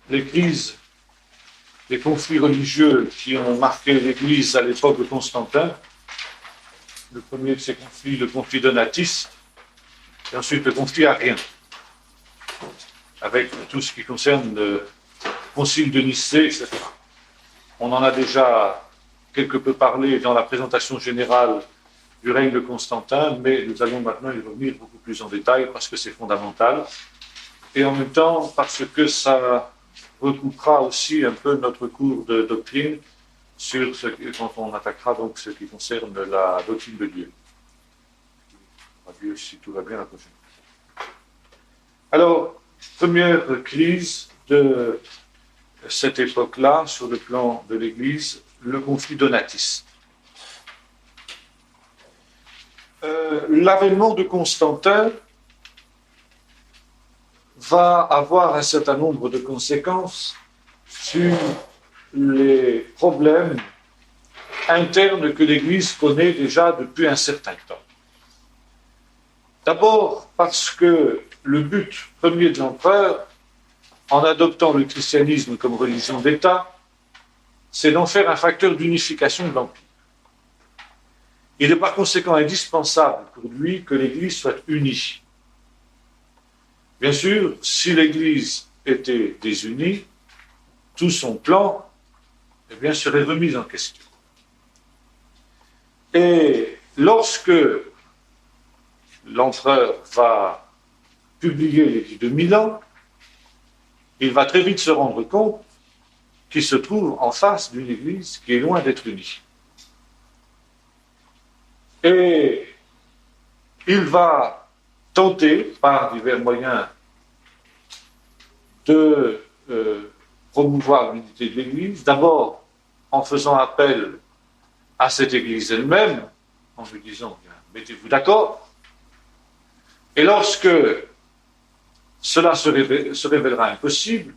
les crises, les conflits religieux qui ont marqué l'Église à l'époque de Constantin. Le premier de ces conflits, le conflit donatiste, et ensuite le conflit arien, avec tout ce qui concerne le concile de Nicée, etc. On en a déjà quelque peu parlé dans la présentation générale du règne de Constantin, mais nous allons maintenant y revenir beaucoup plus en détail parce que c'est fondamental. Et en même temps, parce que ça recoupera aussi un peu notre cours de doctrine sur ce quand on attaquera donc ce qui concerne la doctrine de Dieu. Dieu, si tout va bien la prochaine. Alors, première crise de cette époque-là, sur le plan de l'Église, le conflit donatiste. L'avènement de Constantin va avoir un certain nombre de conséquences sur les problèmes internes que l'Église connaît déjà depuis un certain temps. D'abord parce que le but premier de l'empereur, en adoptant le christianisme comme religion d'État, c'est d'en faire un facteur d'unification de l'Empire. Il est par conséquent indispensable pour lui que l'Église soit unie. Bien sûr, si l'Église était désunie, tout son plan serait remis en question. Et lorsque l'empereur va publier l'édit de Milan, il va très vite se rendre compte qu'il se trouve en face d'une Église qui est loin d'être unie. Et il va tenter, par divers moyens, de promouvoir l'unité de l'Église, d'abord en faisant appel à cette Église elle-même, en lui disant, mettez-vous d'accord. Et lorsque cela se révélera impossible,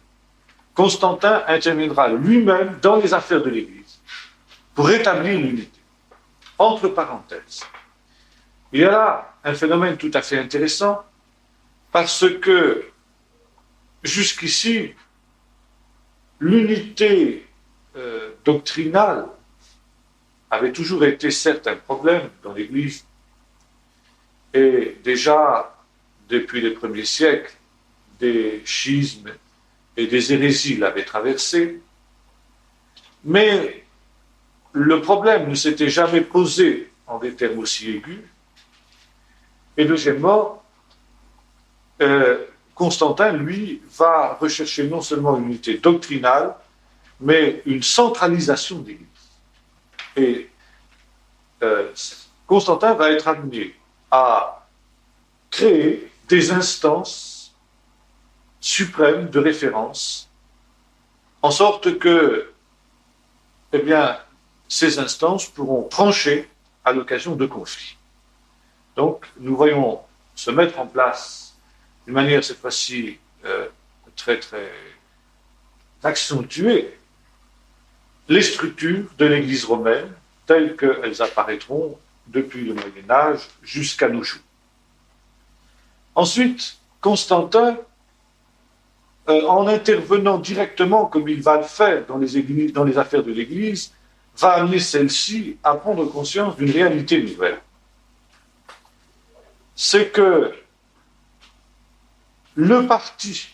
Constantin interviendra lui-même dans les affaires de l'Église pour rétablir l'unité. Entre parenthèses, il y a là un phénomène tout à fait intéressant parce que jusqu'ici, l'unité doctrinale avait toujours été certes un problème dans l'Église et déjà depuis les premiers siècles, des schismes et des hérésies l'avaient traversé, mais le problème ne s'était jamais posé en des termes aussi aigus. Et deuxièmement, Constantin, lui, va rechercher non seulement une unité doctrinale, mais une centralisation de l'Église. Et Constantin va être amené à créer des instances suprêmes de référence, en sorte que, ces instances pourront trancher à l'occasion de conflits. Donc, nous voyons se mettre en place, d'une manière cette fois-ci très très accentuée, les structures de l'Église romaine telles qu'elles apparaîtront depuis le Moyen-Âge jusqu'à nos jours. Ensuite, Constantin, en intervenant directement, comme il va le faire dans les affaires de l'Église, va amener celle-ci à prendre conscience d'une réalité nouvelle. C'est que le parti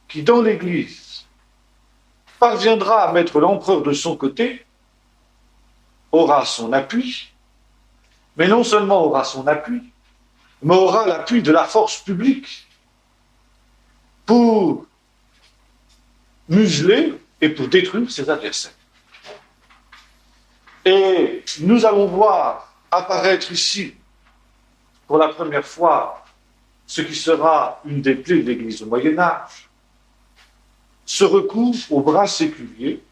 qui, dans l'Église, parviendra à mettre l'empereur de son côté, aura son appui, mais non seulement aura son appui, mais aura l'appui de la force publique pour museler et pour détruire ses adversaires. Et nous allons voir apparaître ici, pour la première fois, ce qui sera une des plaies de l'Église au Moyen-Âge, ce recours au bras séculier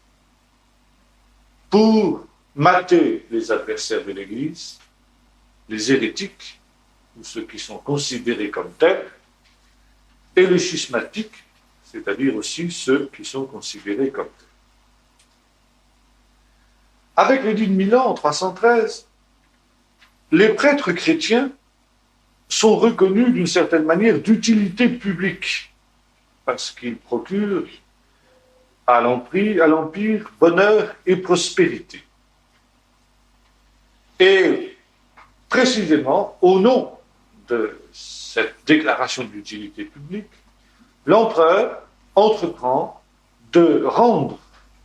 pour mater les adversaires de l'Église, les hérétiques, ou ceux qui sont considérés comme tels, et les schismatiques, c'est-à-dire aussi ceux qui sont considérés comme tels. Avec l'édit de Milan en 313, les prêtres chrétiens sont reconnus d'une certaine manière d'utilité publique, parce qu'ils procurent à l'Empire bonheur et prospérité. Et précisément, au nom de cette déclaration d'utilité publique, l'empereur entreprend de rendre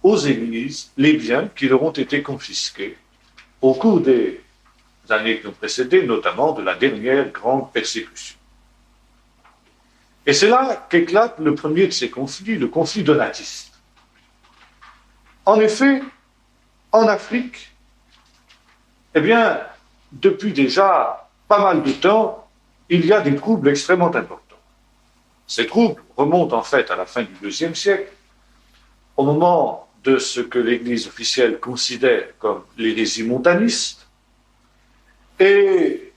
aux églises les biens qui leur ont été confisqués au cours des années qui ont précédé, notamment de la dernière grande persécution. Et c'est là qu'éclate le premier de ces conflits, le conflit donatiste. En effet, en Afrique, eh bien, depuis déjà pas mal de temps, il y a des troubles extrêmement importants. Ces troubles remontent en fait à la fin du IIe siècle, au moment de ce que l'Église officielle considère comme l'hérésie montaniste, et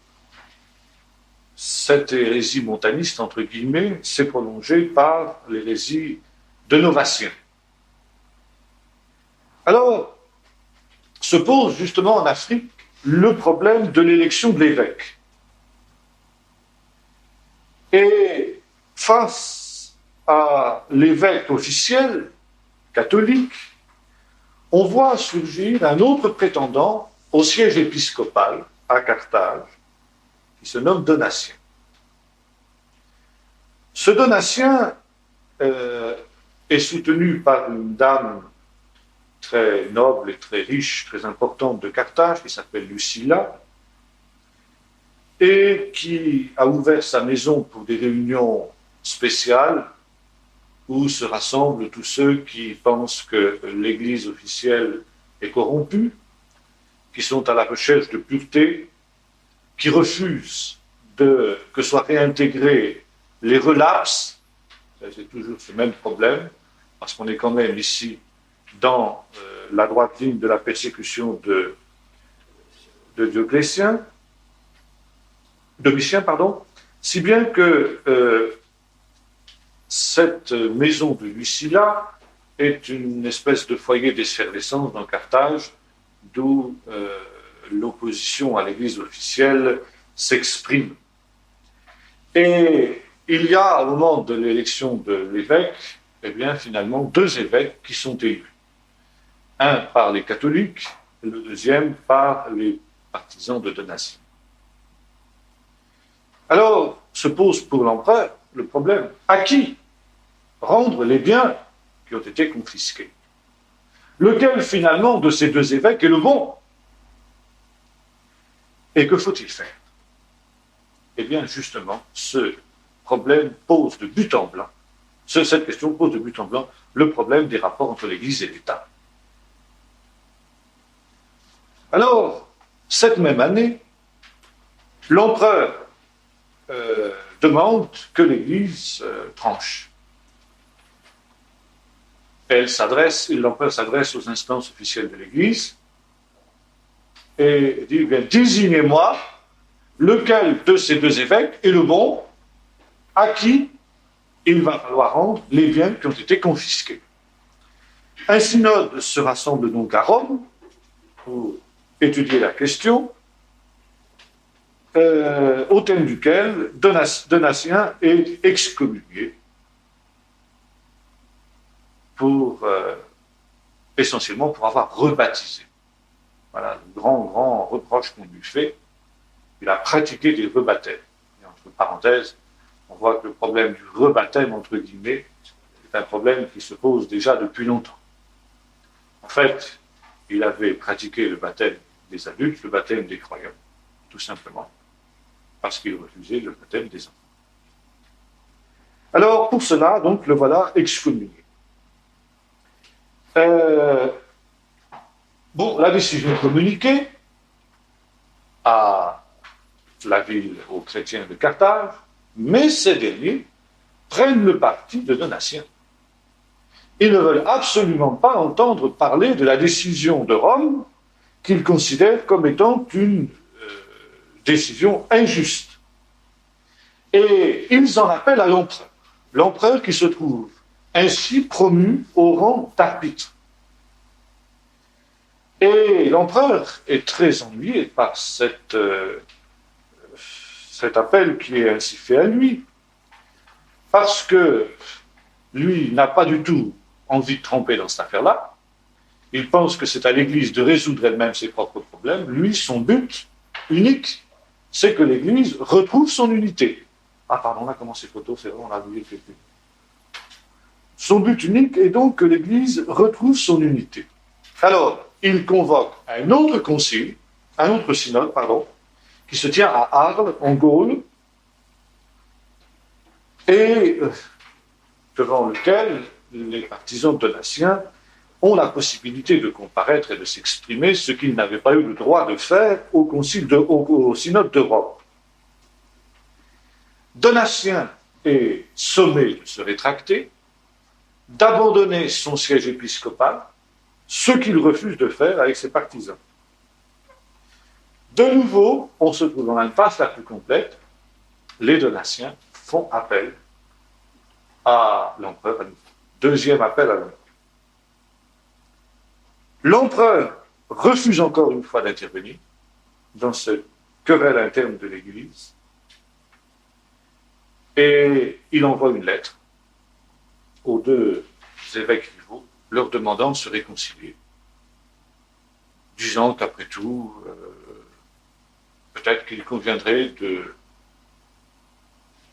cette hérésie montaniste, entre guillemets, s'est prolongée par l'hérésie de Novatien. Alors, se pose justement en Afrique le problème de l'élection de l'évêque. Et face à l'évêque officiel, catholique, on voit surgir un autre prétendant au siège épiscopal à Carthage, qui se nomme Donatien. Ce Donatien est soutenu par une dame très noble et très riche, très importante de Carthage, qui s'appelle Lucilla, et qui a ouvert sa maison pour des réunions spéciales où se rassemblent tous ceux qui pensent que l'Église officielle est corrompue, qui sont à la recherche de pureté, qui refusent que soient réintégrés les relapses. C'est toujours ce même problème, parce qu'on est quand même ici dans la droite ligne de la persécution de Domitien, si bien que cette maison de Lucilla est une espèce de foyer d'effervescence dans Carthage, d'où l'opposition à l'Église officielle s'exprime. Et il y a, au moment de l'élection de l'évêque, eh bien, finalement, deux évêques qui sont élus. Un par les catholiques, et le deuxième par les partisans de Donatien. Alors, se pose pour l'empereur le problème, à qui rendre les biens qui ont été confisqués? Lequel, finalement, de ces deux évêques est le bon? Et que faut-il faire? Eh bien, justement, ce problème pose de but en blanc, cette question pose de but en blanc le problème des rapports entre l'Église et l'État. Alors, cette même année, l'empereur demande que l'Église tranche. L'empereur s'adresse aux instances officielles de l'Église et dit, bien, désignez-moi lequel de ces deux évêques est le bon, à qui il va falloir rendre les biens qui ont été confisqués. Un synode se rassemble donc à Rome pour étudier la question, au thème duquel Donatien est excommunié essentiellement pour avoir rebaptisé. Voilà le grand reproche qu'on lui fait. Il a pratiqué des rebaptêmes. Et entre parenthèses, on voit que le problème du rebaptême, entre guillemets, est un problème qui se pose déjà depuis longtemps. En fait, il avait pratiqué le baptême des adultes, le baptême des croyants, tout simplement, parce qu'il refusait le baptême des enfants. Alors, pour cela, donc, le voilà excommunié. La décision communiquée à la ville, aux chrétiens de Carthage, mais ces derniers prennent le parti de Donatien. Ils ne veulent absolument pas entendre parler de la décision de Rome qu'ils considèrent comme étant une décision injuste. Et ils en appellent à l'empereur qui se trouve ainsi promu au rang d'arbitre. Et l'empereur est très ennuyé par cet appel qui est ainsi fait à lui, parce que lui n'a pas du tout envie de tremper dans cette affaire-là. Il pense que c'est à l'Église de résoudre elle-même ses propres problèmes. Lui, son but unique, c'est que l'Église retrouve son unité. Ah, pardon, on a commencé photo, c'est vrai, on a oublié le fait. Son but unique est donc que l'Église retrouve son unité. Alors, il convoque un autre concile, un autre synode, pardon, qui se tient à Arles, en Gaule, et devant lequel les partisans donatiens ont la possibilité de comparaître et de s'exprimer, ce qu'ils n'avaient pas eu le droit de faire au synode de Rome. Donatien est sommé de se rétracter, d'abandonner son siège épiscopal, ce qu'il refuse de faire avec ses partisans. De nouveau, on se trouve dans l'impasse la plus complète. Les Donatiens font appel à l'empereur. Deuxième appel à l'empereur. L'empereur refuse encore une fois d'intervenir dans cette querelle interne de l'Église et il envoie une lettre aux deux évêques rivaux leur demandant de se réconcilier, disant qu'après tout, peut-être qu'il conviendrait de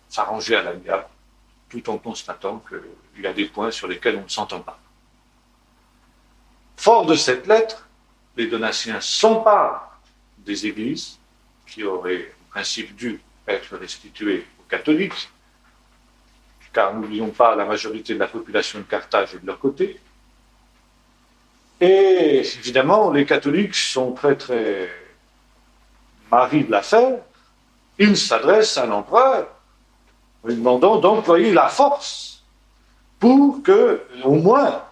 s'arranger à l'amiable, tout en constatant qu'il y a des points sur lesquels on ne s'entend pas. Fort de cette lettre, les Donatiens s'emparent des églises qui auraient en principe dû être restituées aux catholiques, car n'oublions pas, la majorité de la population de Carthage est de leur côté. Et évidemment, les catholiques sont très très maris de l'affaire. Ils s'adressent à l'empereur en lui demandant d'employer la force pour que, au moins,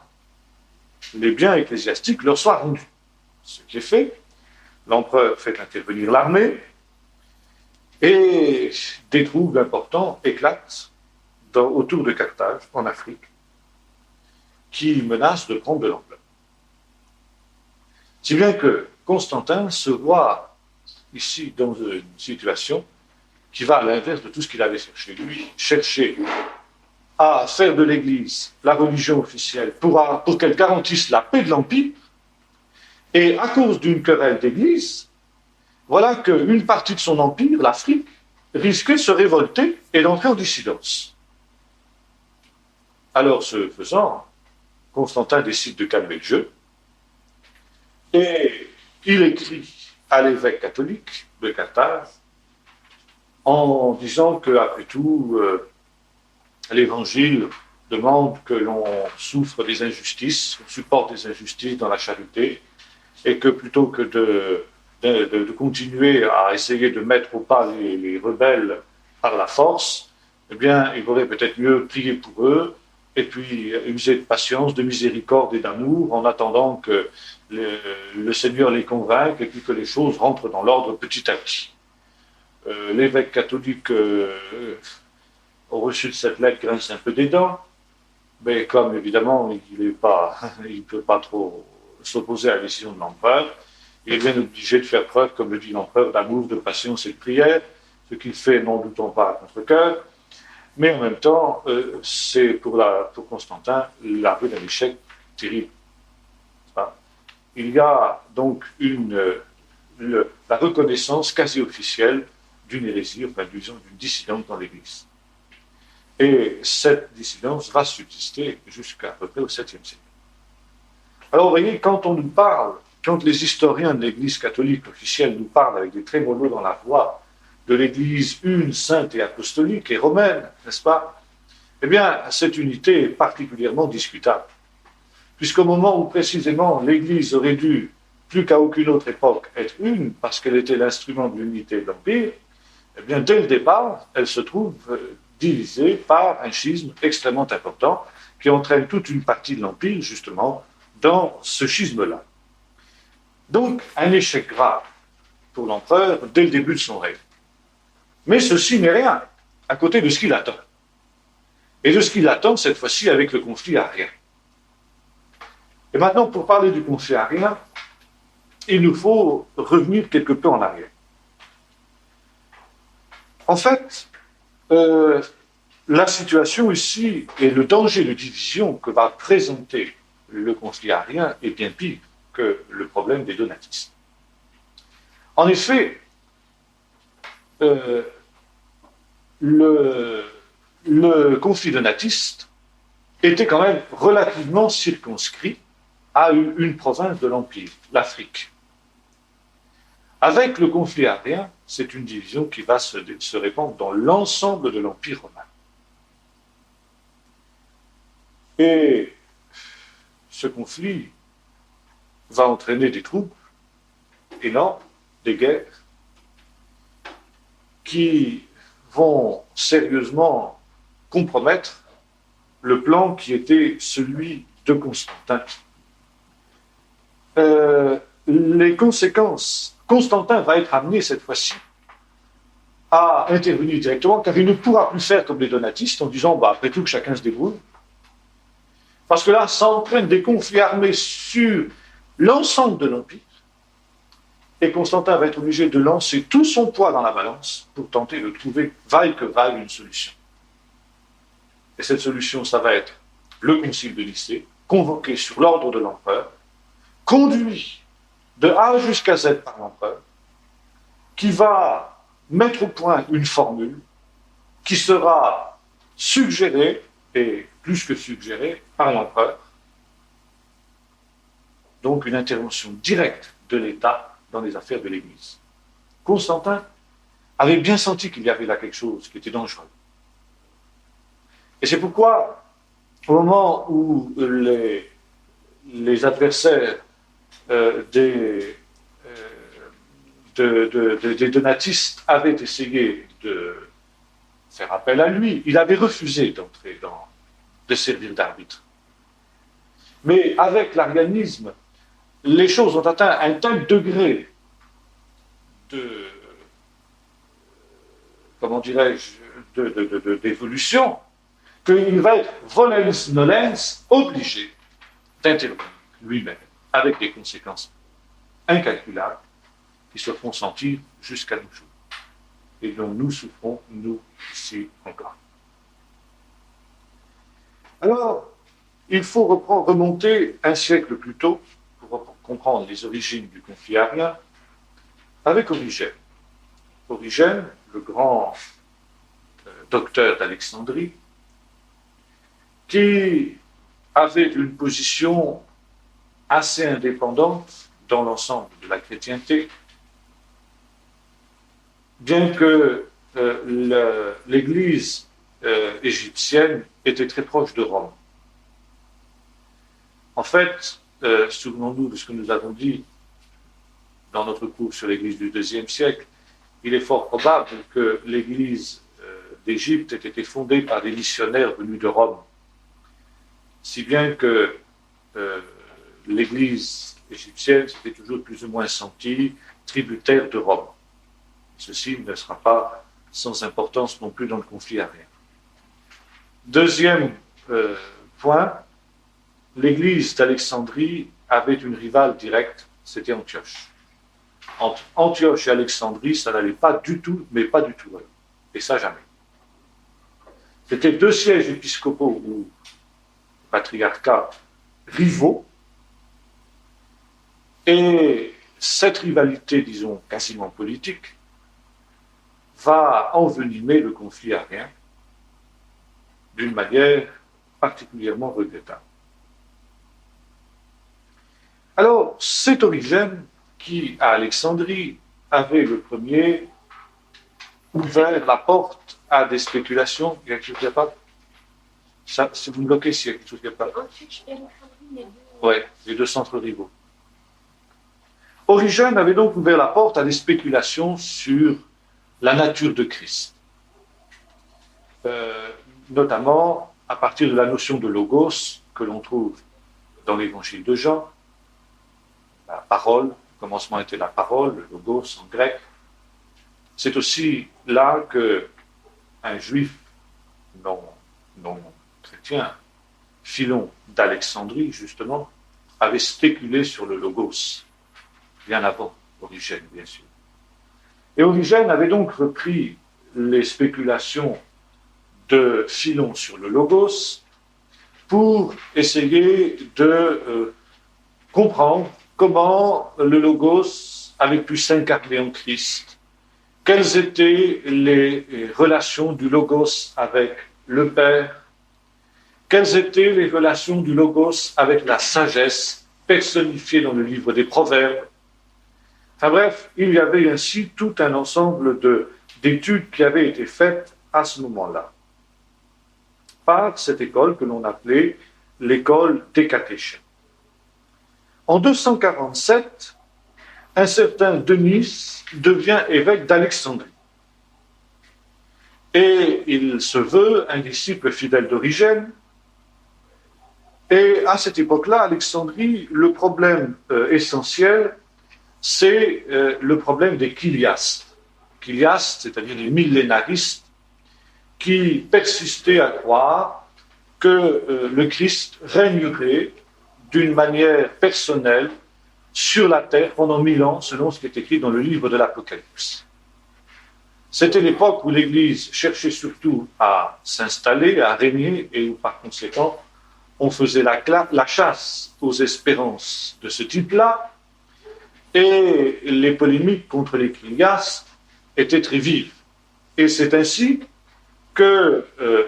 les biens ecclésiastiques leur soient rendus. Ce qui est fait, l'empereur fait intervenir l'armée et des troubles importants éclatent autour de Carthage, en Afrique, qui menacent de prendre de l'ampleur. Si bien que Constantin se voit ici dans une situation qui va à l'inverse de tout ce qu'il avait cherché. Lui, chercher à faire de l'Église la religion officielle pour qu'elle garantisse la paix de l'Empire, et à cause d'une querelle d'Église, voilà qu'une partie de son empire, l'Afrique, risquait de se révolter et d'entrer en dissidence. Alors, ce faisant, Constantin décide de calmer le jeu, et il écrit à l'évêque catholique de Carthage en disant qu'après tout, l'Évangile demande que l'on souffre des injustices, qu'on supporte des injustices dans la charité, et que plutôt que de continuer à essayer de mettre au pas les rebelles par la force, eh bien, il vaudrait peut-être mieux prier pour eux, et puis user de patience, de miséricorde et d'amour, en attendant que le Seigneur les convainque, et puis que les choses rentrent dans l'ordre petit à petit. L'évêque catholique au reçu de cette lettre grince un peu des dents, mais comme évidemment il ne peut pas trop s'opposer à la décision de l'empereur, il est bien obligé de faire preuve, comme le dit l'empereur, d'amour, de patience et de prière, ce qu'il fait, n'en doutons pas, à contre-cœur, mais en même temps, c'est pour Constantin l'arrivée d'un échec terrible. Il y a donc la reconnaissance quasi officielle d'une hérésie, enfin disons d'une dissidence dans l'Église. Et cette dissidence va subsister jusqu'à peu près au 7e siècle. Alors vous voyez, quand les historiens de l'Église catholique officielle nous parlent avec des trémolos dans la voix de l'Église une, sainte et apostolique et romaine, n'est-ce pas? Eh bien, cette unité est particulièrement discutable. Puisqu'au moment où précisément l'Église aurait dû, plus qu'à aucune autre époque, être une, parce qu'elle était l'instrument de l'unité de l'Empire, eh bien, dès le départ, elle se trouve divisée par un schisme extrêmement important qui entraîne toute une partie de l'Empire, justement, dans ce schisme-là. Donc, un échec grave pour l'empereur dès le début de son règne. Mais ceci n'est rien à côté de ce qu'il attend. Et de ce qu'il attend, cette fois-ci, avec le conflit arien. Et maintenant, pour parler du conflit arien, il nous faut revenir quelque peu en arrière. En fait, la situation ici et le danger de division que va présenter le conflit arien est bien pire que le problème des donatistes. En effet, le conflit donatiste était quand même relativement circonscrit à une province de l'Empire, l'Afrique. Avec le conflit arien, c'est une division qui va se répandre dans l'ensemble de l'Empire romain. Et ce conflit va entraîner des troubles énormes, des guerres, qui vont sérieusement compromettre le plan qui était celui de Constantin. Les conséquences, Constantin va être amené cette fois-ci à intervenir directement, car il ne pourra plus faire comme les donatistes en disant après tout que chacun se débrouille. Parce que là, ça entraîne des conflits armés sur l'ensemble de l'Empire. Et Constantin va être obligé de lancer tout son poids dans la balance pour tenter de trouver, vaille que vaille, une solution. Et cette solution, ça va être le concile de Nicée, convoqué sur l'ordre de l'empereur, conduit de A jusqu'à Z par l'empereur, qui va mettre au point une formule qui sera suggérée, et plus que suggérée, par l'empereur. Donc une intervention directe de l'État dans les affaires de l'Église. Constantin avait bien senti qu'il y avait là quelque chose qui était dangereux. Et c'est pourquoi, au moment où les adversaires des donatistes avaient essayé de faire appel à lui, il avait refusé de servir d'arbitre. Mais avec l'arianisme, les choses ont atteint un tel degré comment dirais-je, d'évolution, qu'il va être volens nolens obligé d'intervenir lui-même, avec des conséquences incalculables qui se font sentir jusqu'à nos jours, et dont nous souffrons, nous, ici encore. Alors, il faut remonter un siècle plus tôt pour comprendre les origines du conflit arien avec Origène. Origène, le grand docteur d'Alexandrie, qui avait une position assez indépendante dans l'ensemble de la chrétienté, bien que l'Église égyptienne était très proche de Rome. En fait, souvenons-nous de ce que nous avons dit dans notre cours sur l'Église du IIe siècle, il est fort probable que l'Église d'Égypte ait été fondée par des missionnaires venus de Rome, si bien que l'Église égyptienne s'était toujours plus ou moins sentie tributaire de Rome. Ceci ne sera pas sans importance non plus dans le conflit arien. Deuxième point, l'Église d'Alexandrie avait une rivale directe, c'était Antioche. Entre Antioche et Alexandrie, ça n'allait pas du tout, mais pas du tout. Et ça, jamais. C'était deux sièges épiscopaux ou patriarcats rivaux. Et cette rivalité, disons, quasiment politique, va envenimer le conflit arien d'une manière particulièrement regrettable. Alors, c'est Origène qui, à Alexandrie, avait le premier ouvert la porte à des spéculations. Il y a quelque chose qui n'a pas. Ça, si vous me bloquez, s'il y a quelque chose qui n'a pas. Oui, les deux centres rivaux. Origène avait donc ouvert la porte à des spéculations sur la nature de Christ. Notamment à partir de la notion de logos que l'on trouve dans l'évangile de Jean, la parole, le commencement était la parole, le logos en grec. C'est aussi là qu'un juif non chrétien, Philon d'Alexandrie justement, avait spéculé sur le logos, bien avant Origène, bien sûr. Et Origène avait donc repris les spéculations de Philon sur le Logos pour essayer de comprendre comment le Logos avait pu s'incarner en Christ, quelles étaient les relations du Logos avec le Père, quelles étaient les relations du Logos avec la sagesse personnifiée dans le livre des Proverbes. Enfin bref, il y avait ainsi tout un ensemble d'études qui avaient été faites à ce moment-là, par cette école que l'on appelait l'école des catéchènes. En 247, un certain Denis devient évêque d'Alexandrie. Et il se veut un disciple fidèle d'Origène. Et à cette époque-là, Alexandrie, le problème essentiel, c'est le problème des chiliastes. Chiliastes, c'est-à-dire les millénaristes, qui persistaient à croire que le Christ régnerait d'une manière personnelle sur la terre pendant 1000 ans, selon ce qui est écrit dans le livre de l'Apocalypse. C'était l'époque où l'Église cherchait surtout à s'installer, à régner, et où par conséquent, on faisait la chasse aux espérances de ce type-là, et les polémiques contre les chiliastes étaient très vives. Et c'est ainsi que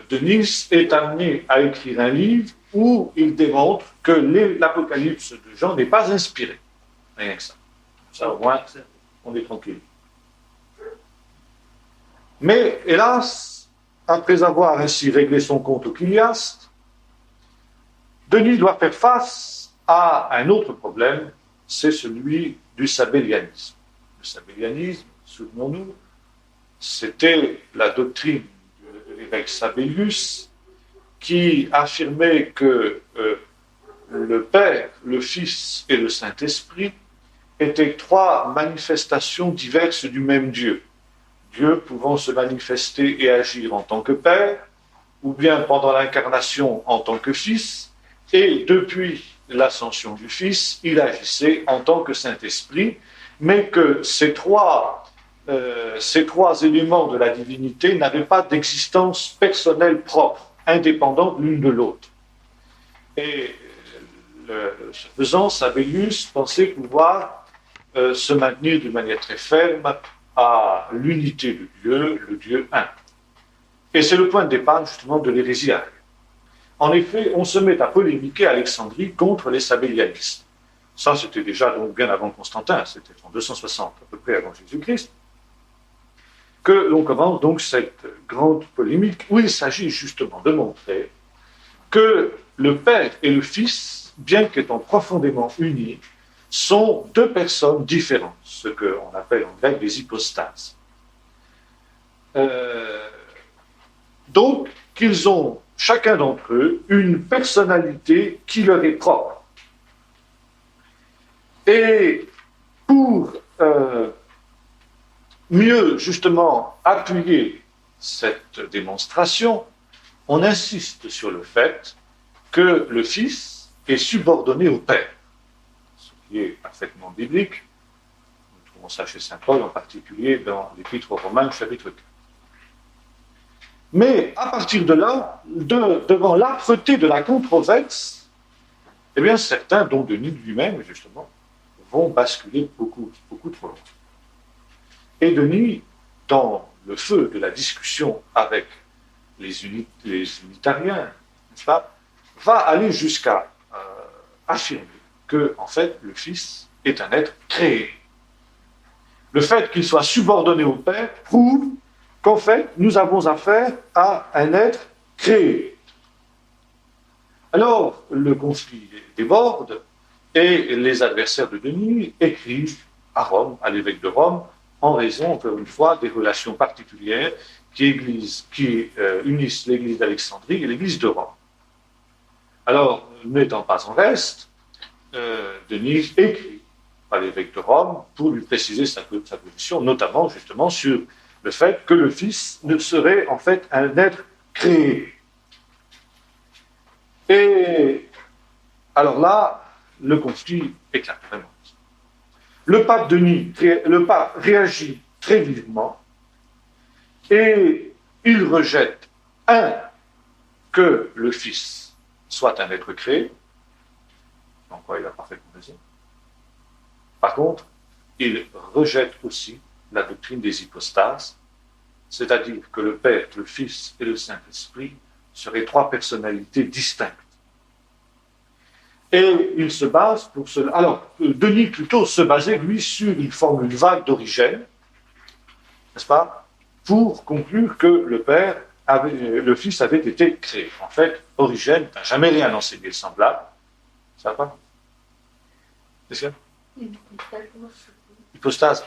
Denis est amené à écrire un livre où il démontre que l'Apocalypse de Jean n'est pas inspiré. Rien que ça. Ça, au moins, on est tranquille. Mais, hélas, après avoir ainsi réglé son compte aux chiliastes, Denis doit faire face à un autre problème, c'est celui du sabellianisme. Le sabellianisme, souvenons-nous, c'était la doctrine de l'évêque Sabellius qui affirmait que le Père, le Fils et le Saint-Esprit étaient trois manifestations diverses du même Dieu. Dieu pouvant se manifester et agir en tant que Père, ou bien pendant l'incarnation en tant que Fils, et depuis l'ascension du Fils, il agissait en tant que Saint-Esprit, mais que ces trois éléments de la divinité n'avaient pas d'existence personnelle propre, indépendante l'une de l'autre. Et ce faisant, Sabellius pensait pouvoir se maintenir d'une manière très ferme à l'unité de Dieu, le Dieu un. Et c'est le point de départ justement de l'hérésie arienne. En effet, on se met à polémiquer à Alexandrie contre les sabellianistes. Ça, c'était déjà donc bien avant Constantin, c'était en 260 à peu près avant Jésus-Christ, que l'on commence donc cette grande polémique où il s'agit justement de montrer que le Père et le Fils, bien qu'étant profondément unis, sont deux personnes différentes, ce qu'on appelle en grec des hypostases. Donc, qu'ils ont chacun d'entre eux une personnalité qui leur est propre. Et pour mieux justement appuyer cette démonstration, on insiste sur le fait que le Fils est subordonné au Père, ce qui est parfaitement biblique. Nous trouvons ça chez saint Paul, en particulier dans l'Épître aux Romains, chapitre 4. Mais à partir de là, devant l'âpreté de la controverse, eh bien certains, dont Denis lui-même justement, vont basculer beaucoup trop loin. Et Denis, dans le feu de la discussion avec les unitariens, n'est-ce pas, va aller jusqu'à affirmer que, en fait, le Fils est un être créé. Le fait qu'il soit subordonné au Père prouve qu'en fait, nous avons affaire à un être créé. Alors, le conflit déborde et les adversaires de Denis écrivent à Rome, à l'évêque de Rome, en raison, encore une fois, des relations particulières qui unissent l'église d'Alexandrie et l'église de Rome. Alors, n'étant pas en reste, Denis écrit à l'évêque de Rome pour lui préciser sa position, notamment justement sur le fait que le Fils ne serait en fait un être créé. Et alors là, le conflit éclate vraiment. Le pape réagit très vivement et il rejette Un, que le Fils soit un être créé, en quoi il a parfaitement raison. Par contre, il rejette aussi la doctrine des hypostases, c'est-à-dire que le Père, le Fils et le Saint-Esprit seraient trois personnalités distinctes. Et il se base pour cela. Alors, Denis plutôt se basait, lui, sur une formule vague d'Origène, n'est-ce pas, pour conclure que le Fils avait été créé. En fait, Origène n'a jamais rien enseigné de semblable. Ça va pas? C'est ça? Hypostase Hypostase.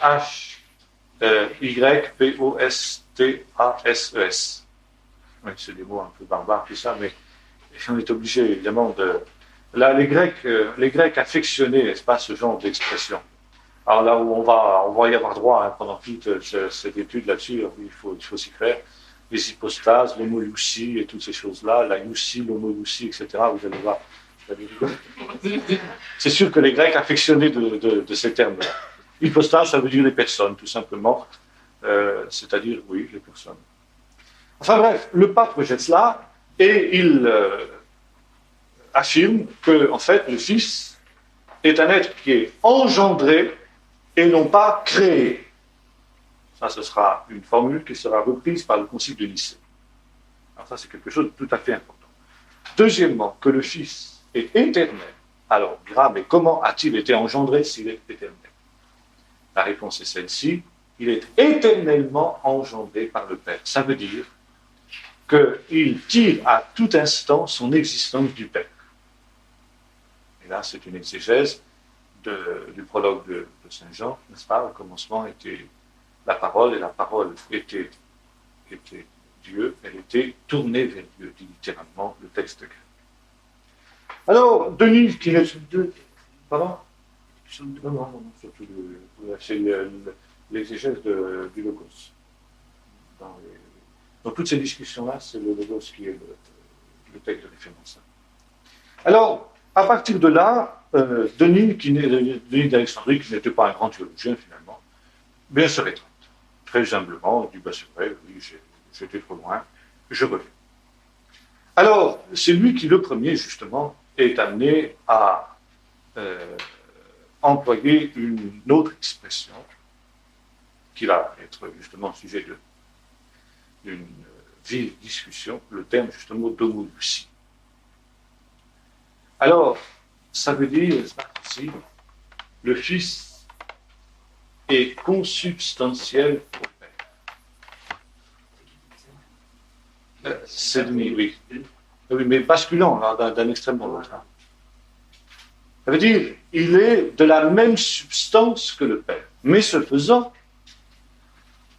Oui, c'est des mots un peu barbares, tout ça, mais on est obligé, évidemment, de. Là, les Grecs affectionnaient, n'est-ce pas, ce genre d'expression. Alors là où on va y avoir droit pendant toute cette étude là-dessus, il faut s'y faire. Les hypostases, l'homolousie et toutes ces choses-là, la youssie, l'homolousie, etc. Vous allez voir. C'est sûr que les Grecs affectionnaient de ces termes-là. Hypostase, ça veut dire les personnes, tout simplement. C'est-à-dire, oui, les personnes. Enfin bref, le pape rejette cela et il affirme que, en fait, le Fils est un être qui est engendré et non pas créé. Ça, ce sera une formule qui sera reprise par le Concile de Nicée. Alors ça, c'est quelque chose de tout à fait important. Deuxièmement, que le Fils est éternel. Alors, on dira, mais comment a-t-il été engendré s'il est éternel? La réponse est celle-ci. Il est éternellement engendré par le Père. Ça veut dire qu'il tire à tout instant son existence du Père. Et là, c'est une exégèse du prologue de Saint Jean, n'est-ce pas? Au commencement était la parole, et la parole était Dieu, elle était tournée vers Dieu, dit littéralement le texte grec. Alors, Denis, qui est. Pardon? Non, surtout c'est l'exégèse du Logos. Dans toutes ces discussions-là, c'est le Logos qui est le texte de référence. Alors, à partir de là, Denis d'Alexandrie, qui n'était pas un grand théologien finalement, bien se rétracte. Très humblement, il dit, bah, c'est vrai, oui, j'étais trop loin, je reviens. Alors, c'est lui qui, le premier, justement, est amené à employer une autre expression qui va être justement sujet d'une vive discussion, le terme justement d'homolousie. Alors, ça veut dire, ici, le Fils est consubstantiel au Père. C'est demi, oui. Oui, mais basculant d'un extrême à l'autre. Ça veut dire, il est de la même substance que le Père. Mais ce faisant,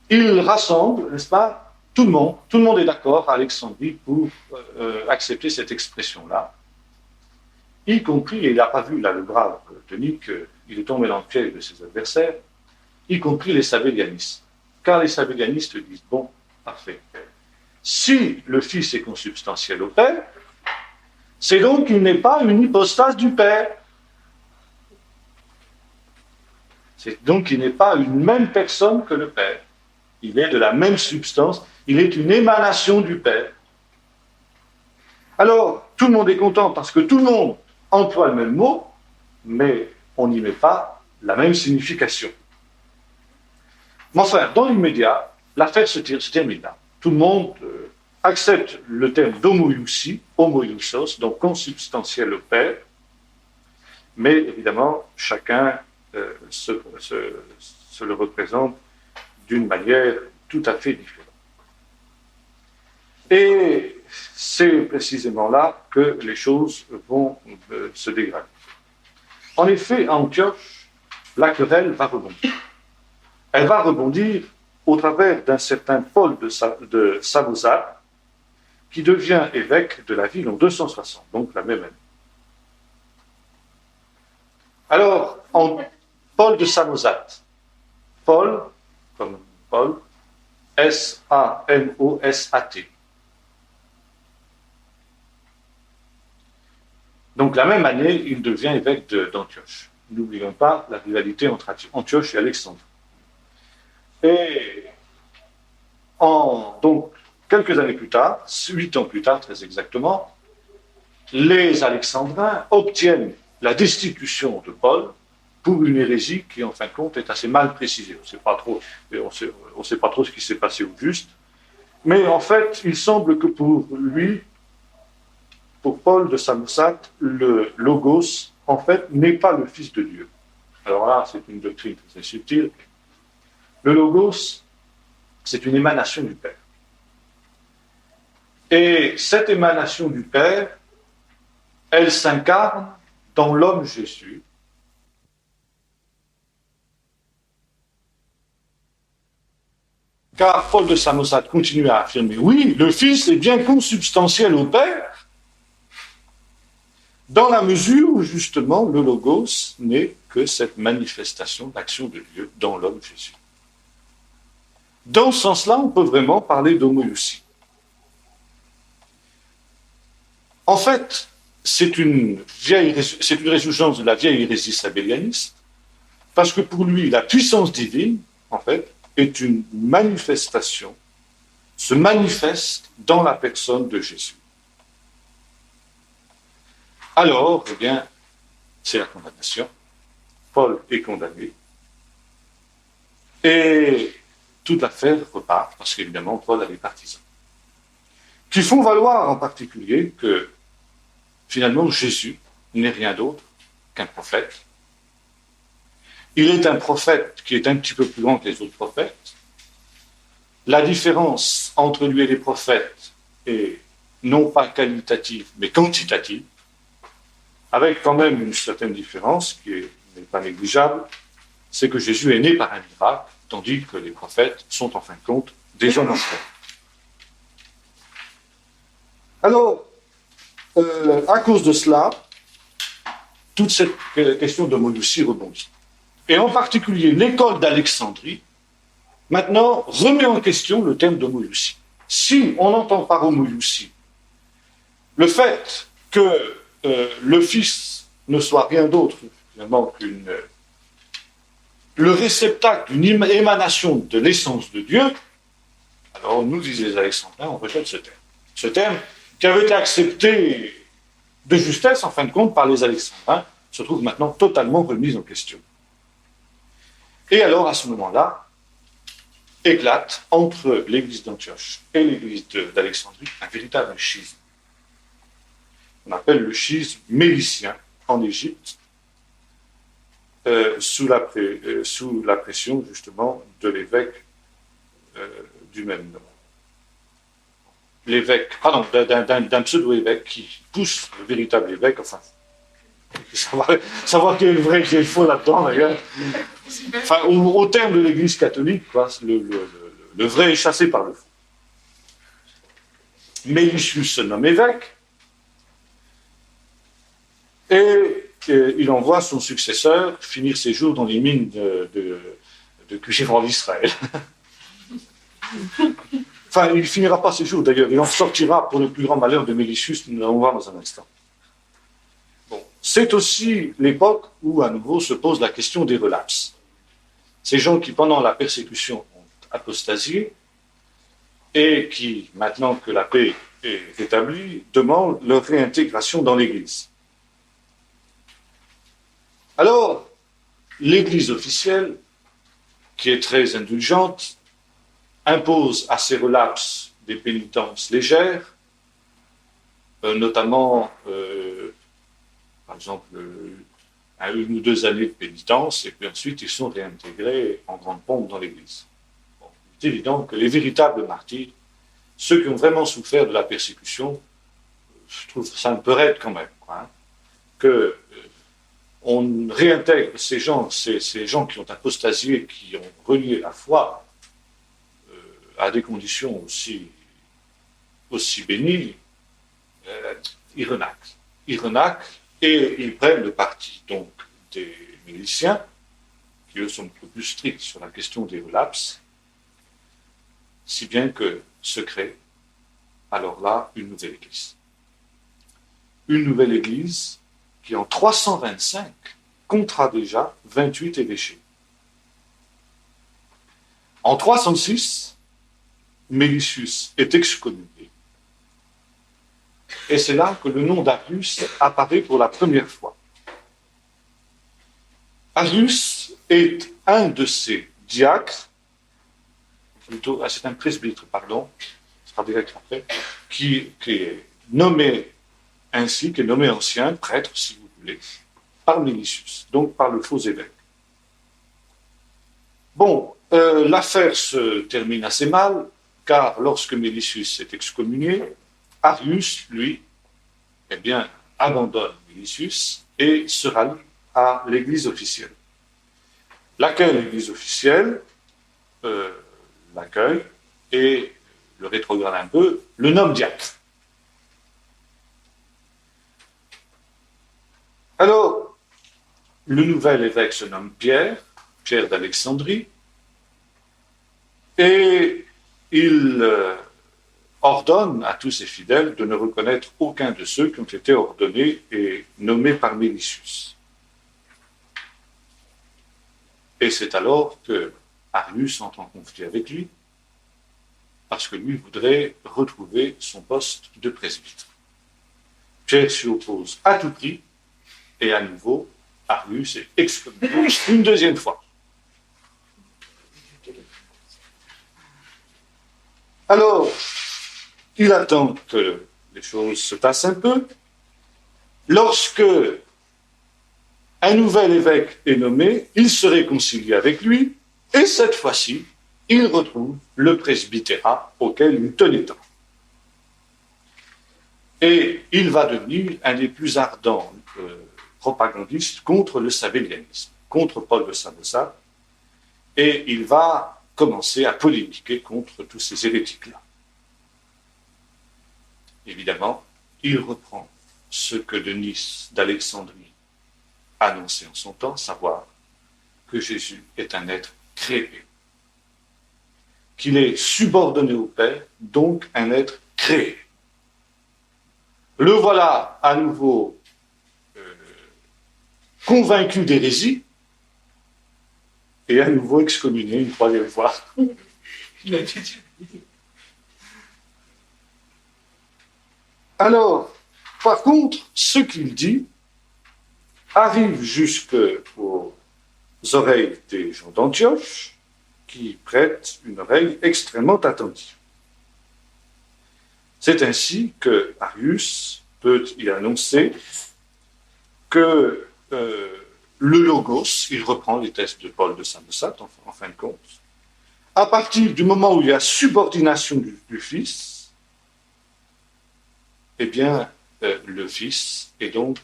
il rassemble, n'est-ce pas, tout le monde. Tout le monde est d'accord à Alexandrie pour accepter cette expression-là. Y compris, et il n'a pas vu là le brave Denis qu'il est tombé dans le piège de ses adversaires, y compris les sabellianistes. Car les sabellianistes disent, bon, parfait. Si le Fils est consubstantiel au Père, c'est donc qu'il n'est pas une hypostase du Père. C'est donc qu'il n'est pas une même personne que le Père. Il est de la même substance, il est une émanation du Père. Alors, tout le monde est content parce que tout le monde emploie le même mot, mais on n'y met pas la même signification. Mais enfin, dans l'immédiat, l'affaire se termine là. Tout le monde accepte le terme d'homoiousie, homoiousos, donc consubstantiel au Père, mais évidemment, chacun se le représente d'une manière tout à fait différente. Et c'est précisément là que les choses vont se dégrader. En effet, à Antioche, la querelle va rebondir. Elle va rebondir au travers d'un certain Paul de Samosate, qui devient évêque de la ville en 260, donc la même année. Alors, Paul de Samosate, Paul, comme Paul, S-A-M-O-S-A-T. Donc la même année, il devient évêque d'Antioche. N'oublions pas la rivalité entre Antioche et Alexandrie. Et donc, quelques années plus tard, 8 ans plus tard très exactement, les Alexandrins obtiennent la destitution de Paul pour une hérésie qui, en fin de compte, est assez mal précisée. On sait pas trop ce qui s'est passé au juste. Mais en fait, il semble que pour lui, pour Paul de Samosate, le Logos, en fait, n'est pas le Fils de Dieu. Alors là, c'est une doctrine très subtile. Le Logos, c'est une émanation du Père. Et cette émanation du Père, elle s'incarne dans l'homme Jésus. Car Paul de Samosate continue à affirmer, oui, le Fils est bien consubstantiel au Père, dans la mesure où justement le Logos n'est que cette manifestation d'action de Dieu dans l'homme Jésus. Dans ce sens-là, on peut vraiment parler d'homoousie. En fait, c'est une résurgence de la vieille hérésie sabellianiste, parce que pour lui, la puissance divine, en fait, est une manifestation, se manifeste dans la personne de Jésus. Alors, eh bien, c'est la condamnation. Paul est condamné. Et toute l'affaire repart, parce qu'évidemment, Paul a des partisans, qui font valoir en particulier que, finalement, Jésus n'est rien d'autre qu'un prophète. Il est un prophète qui est un petit peu plus grand que les autres prophètes. La différence entre lui et les prophètes est non pas qualitative, mais quantitative, avec quand même une certaine différence qui n'est pas négligeable, c'est que Jésus est né par un miracle, tandis que les prophètes sont en fin de compte des hommes enfants. Alors, à cause de cela, toute cette question d'homoousie rebondit. Et en particulier, l'école d'Alexandrie, maintenant, remet en question le terme d'homoousie. Si on entend par homoousie le fait que le Fils ne soit rien d'autre, finalement, le réceptacle d'une émanation de l'essence de Dieu, alors nous, disent les Alexandrins, on rejette ce terme. Ce terme qui avait été accepté de justesse, en fin de compte, par les Alexandrins, se trouve maintenant totalement remis en question. Et alors, à ce moment-là, éclate entre l'église d'Antioche et l'église d'Alexandrie un véritable schisme. On appelle le schisme mélicien en Égypte, sous la pression justement de l'évêque du même nom. D'un pseudo-évêque qui pousse le véritable évêque, enfin, savoir qui est le vrai, qui est le faux là-dedans d'ailleurs. Enfin, au terme de l'Église catholique, quoi, le vrai est chassé par le faux. Mélicius se nomme évêque, et il envoie son successeur finir ses jours dans les mines de cuivre en Israël. Enfin, il ne finira pas ses jours d'ailleurs, il en sortira pour le plus grand malheur de Mélicius, nous allons voir dans un instant. Bon. C'est aussi l'époque où à nouveau se pose la question des relapses. Ces gens qui, pendant la persécution, ont apostasié et qui, maintenant que la paix est rétablie, demandent leur réintégration dans l'Église. Alors, l'Église officielle, qui est très indulgente, impose à ces relapses des pénitences légères, notamment, par exemple, une ou 2 années de pénitence, et puis ensuite ils sont réintégrés en grande pompe dans l'Église. Bon, il est évident que les véritables martyrs, ceux qui ont vraiment souffert de la persécution, je trouve ça un peu raide quand même, quoi, hein, que on réintègre ces gens qui ont apostasié, qui ont renié la foi, à des conditions aussi bénignes, ils renaclent et ils prennent le parti donc des miliciens, qui eux sont un peu plus stricts sur la question des relapses, si bien que se crée alors là une nouvelle église. Une nouvelle église qui en 325 comptera déjà 28 évêchés. En 306, Mélicius est excommunié. Et c'est là que le nom d'Arius apparaît pour la première fois. Arius est un de ces diacres, plutôt, c'est un presbytre, pardon, ce sera direct après, qui est nommé ainsi, qui est nommé ancien prêtre, si vous voulez, par Mélicius, donc par le faux évêque. Bon, l'affaire se termine assez mal, car lorsque Mélicius est excommunié, Arius, lui, eh bien, abandonne Mélicius et se rallie à l'église officielle. Laquelle église officielle l'accueille et le rétrograde un peu, le nomme diacre. Alors, le nouvel évêque se nomme Pierre d'Alexandrie, et il ordonne à tous ses fidèles de ne reconnaître aucun de ceux qui ont été ordonnés et nommés par Mélicius. Et c'est alors que Arius entre en conflit avec lui, parce que lui voudrait retrouver son poste de presbytre. Pierre s'y oppose à tout prix, et à nouveau, Arius est excommunié une deuxième fois. Alors, il attend que les choses se passent un peu. Lorsque un nouvel évêque est nommé, il se réconcilie avec lui, et cette fois-ci, il retrouve le presbytérat auquel il tenait tant. Et il va devenir un des plus ardents propagandistes contre le sabellianisme, contre Paul de Samosat, et il va commencer à polémiquer contre tous ces hérétiques-là. Évidemment, il reprend ce que Denis d'Alexandrie annonçait en son temps, savoir que Jésus est un être créé, qu'il est subordonné au Père, donc un être créé. Le voilà à nouveau convaincu d'hérésie et à nouveau excommunié une troisième fois. Alors, par contre, ce qu'il dit arrive jusqu'aux oreilles des gens d'Antioche, qui prêtent une oreille extrêmement attentive. C'est ainsi que Arius peut y annoncer que le logos, il reprend les thèses de Paul de Samosat, en fin de compte, à partir du moment où il y a subordination du Fils, eh bien, le Fils est donc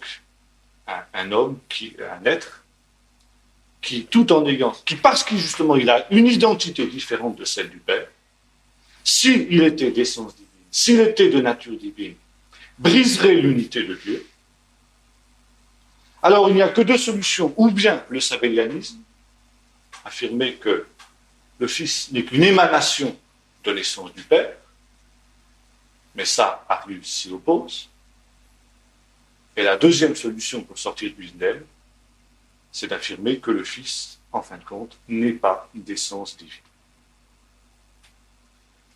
un homme, un être, qui, tout en ayant, parce qu'il justement il a une identité différente de celle du Père, s'il était d'essence divine, s'il était de nature divine, briserait l'unité de Dieu. Alors il n'y a que deux solutions, ou bien le sabellianisme, affirmer que le Fils n'est qu'une émanation de l'essence du Père, mais ça, Arius s'y oppose. Et la deuxième solution pour sortir du dilemme, c'est d'affirmer que le Fils, en fin de compte, n'est pas d'essence divine.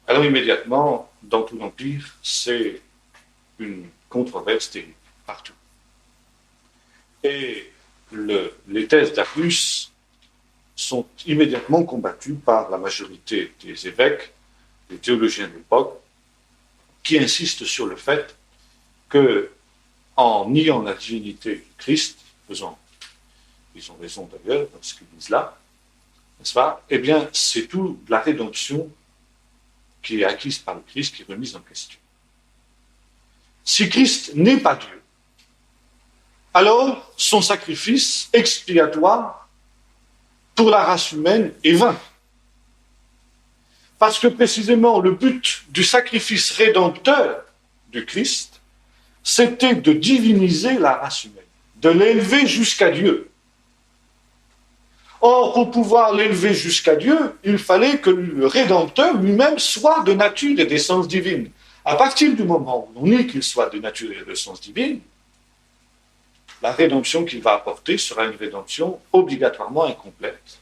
Alors immédiatement, dans tout l'Empire, c'est une controverse terrible, partout. Et les thèses d'Arius sont immédiatement combattues par la majorité des évêques, des théologiens de l'époque, qui insistent sur le fait que, en niant la divinité du Christ, ils ont raison d'ailleurs dans ce qu'ils disent là, n'est-ce pas? Eh bien, c'est tout la rédemption qui est acquise par le Christ qui est remise en question. Si Christ n'est pas Dieu, alors son sacrifice expiatoire pour la race humaine est vain. Parce que précisément le but du sacrifice rédempteur du Christ, c'était de diviniser la race humaine, de l'élever jusqu'à Dieu. Or, pour pouvoir l'élever jusqu'à Dieu, il fallait que le Rédempteur lui-même soit de nature et d'essence divine. À partir du moment où on nie qu'il soit de nature et d'essence divine, la rédemption qu'il va apporter sera une rédemption obligatoirement incomplète,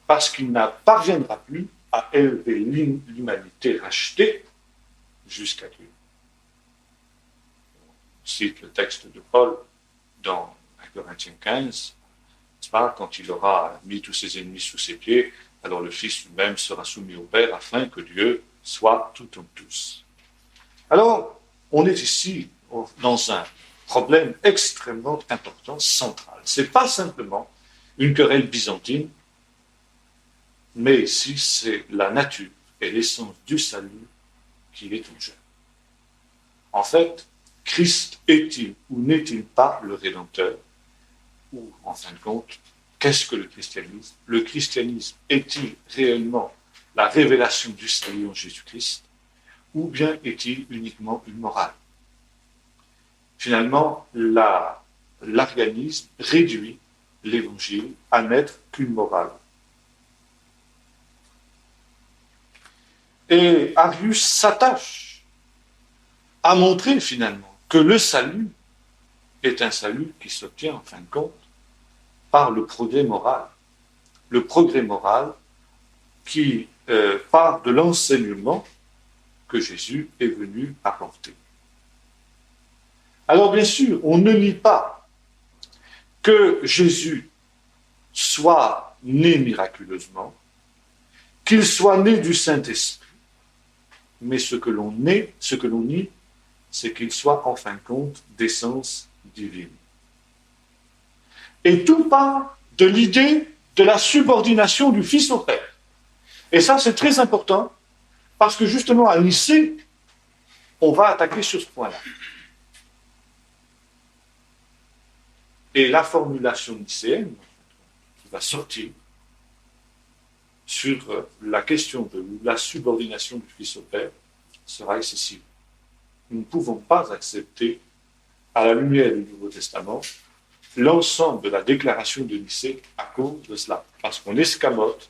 parce qu'il ne parviendra plus à élever l'humanité rachetée jusqu'à Dieu. On cite le texte de Paul dans 1 Corinthiens 15, pas, quand il aura mis tous ses ennemis sous ses pieds, alors le Fils lui-même sera soumis au Père afin que Dieu soit tout en tous. Alors, on est ici dans un problème extrêmement important, central. Ce n'est pas simplement une querelle byzantine, mais ici, c'est la nature et l'essence du salut qui est en jeu. En fait, Christ est-il ou n'est-il pas le Rédempteur? Ou, en fin de compte, qu'est-ce que le christianisme? Le christianisme est-il réellement la révélation du salut en Jésus-Christ? Ou bien est-il uniquement une morale? Finalement, l'arianisme réduit l'évangile à n'être qu'une morale. Et Arius s'attache à montrer finalement que le salut est un salut qui s'obtient en fin de compte par le progrès moral. Le progrès moral qui part de l'enseignement que Jésus est venu apporter. Alors bien sûr, on ne nie pas que Jésus soit né miraculeusement, qu'il soit né du Saint-Esprit, mais ce que l'on nie, c'est qu'il soit en fin de compte d'essence divine. Et tout part de l'idée de la subordination du Fils au Père. Et ça, c'est très important, parce que justement, à Nicée, on va attaquer sur ce point-là. Et la formulation nicéenne, qui va sortir sur la question de la subordination du Fils au Père, sera excessive. Nous ne pouvons pas accepter, à la lumière du Nouveau Testament, l'ensemble de la déclaration de Nicée à cause de cela, parce qu'on escamote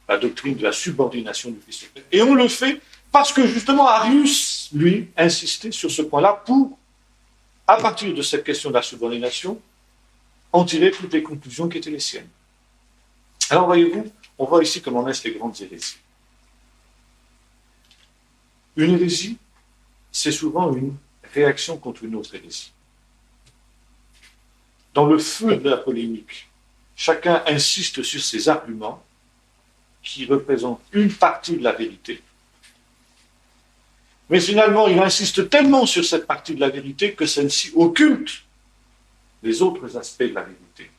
la doctrine de la subordination du Fils au Père. Et on le fait parce que justement Arius, lui, insistait sur ce point-là pour, à partir de cette question de la subordination, en tirer toutes les conclusions qui étaient les siennes. Alors voyez-vous, on voit ici comment naissent les grandes hérésies. Une hérésie, c'est souvent une réaction contre une autre hérésie. Dans le feu de la polémique, chacun insiste sur ses arguments qui représentent une partie de la vérité. Mais finalement, il insiste tellement sur cette partie de la vérité que celle-ci occulte les autres aspects de la vérité.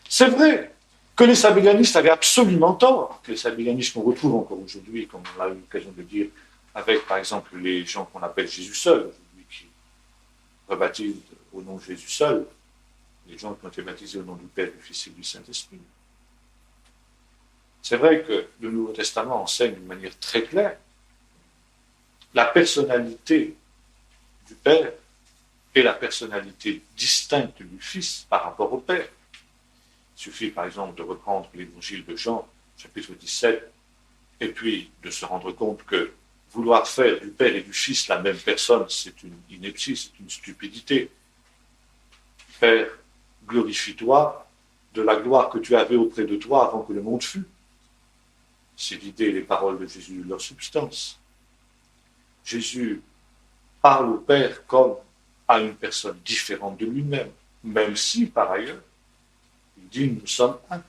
C'est vrai que les sabellianistes avaient absolument tort, que les sabellianistes qu'on retrouve encore aujourd'hui, comme on a eu l'occasion de le dire, avec par exemple les gens qu'on appelle Jésus seul, aujourd'hui qui rebaptisent au nom de Jésus seul, les gens qui ont été baptisés au nom du Père, du Fils et du Saint-Esprit. C'est vrai que le Nouveau Testament enseigne d'une manière très claire la personnalité du Père et la personnalité distincte du Fils par rapport au Père. Il suffit par exemple de reprendre l'évangile de Jean, chapitre 17, et puis de se rendre compte que vouloir faire du Père et du Fils la même personne, c'est une ineptie, c'est une stupidité. Père, glorifie-toi de la gloire que tu avais auprès de toi avant que le monde fût. C'est l'idée et les paroles de Jésus de leur substance. Jésus parle au Père comme à une personne différente de lui-même, même si, par ailleurs, il dit « nous sommes un ».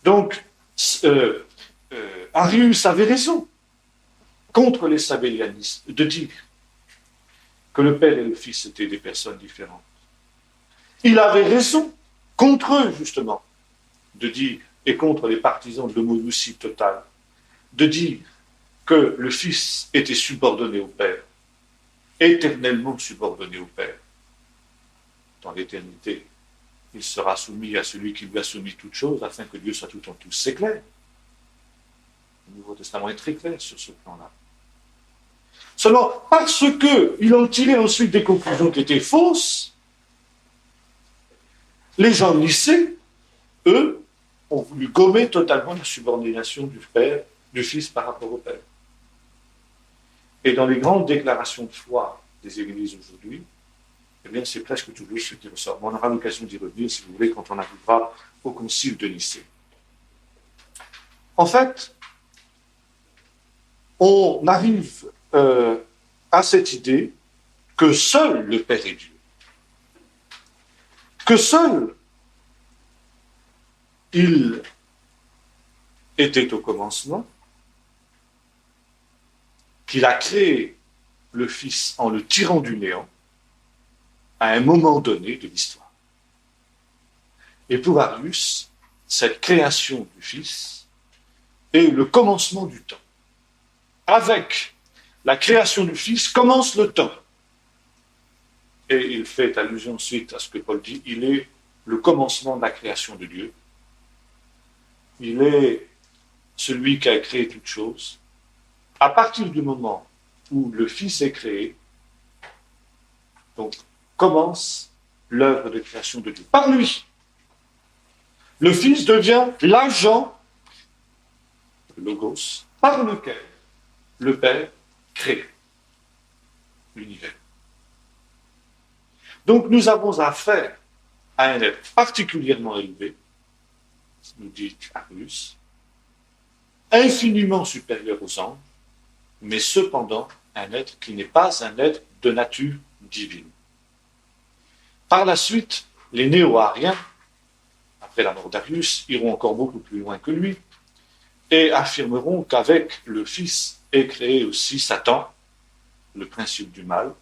Donc, Arius avait raison contre les sabellianistes de dire que le Père et le Fils étaient des personnes différentes. Il avait raison contre eux, justement, de dire, et contre les partisans de l'homoousie totale, de dire que le Fils était subordonné au Père, éternellement subordonné au Père. Dans l'éternité, il sera soumis à celui qui lui a soumis toutes choses, afin que Dieu soit tout en tous. C'est clair. Le Nouveau Testament est très clair sur ce plan-là. Seulement, parce qu'il en tirait ensuite des conclusions qui étaient fausses, les gens de Nicée, eux, ont voulu gommer totalement la subordination du Père, du Fils par rapport au Père. Et dans les grandes déclarations de foi des églises aujourd'hui, eh bien, c'est presque toujours ce qui ressort. On aura l'occasion d'y revenir, si vous voulez, quand on arrivera au concile de Nicée. En fait, on arrive à cette idée que seul le Père est Dieu, que seul il était au commencement, qu'il a créé le Fils en le tirant du néant à un moment donné de l'histoire. Et pour Arius, cette création du Fils est le commencement du temps. Avec la création du Fils commence le temps. Et il fait allusion ensuite à ce que Paul dit, il est le commencement de la création de Dieu. Il est celui qui a créé toutes choses. À partir du moment où le Fils est créé, donc commence l'œuvre de création de Dieu. Par lui, le Fils devient l'agent, le logos, par lequel le Père crée l'univers. Donc nous avons affaire à un être particulièrement élevé, nous dit Arius, infiniment supérieur aux anges, mais cependant un être qui n'est pas un être de nature divine. Par la suite, les néo-ariens, après la mort d'Arius, iront encore beaucoup plus loin que lui et affirmeront qu'avec le Fils est créé aussi Satan, le principe du mal,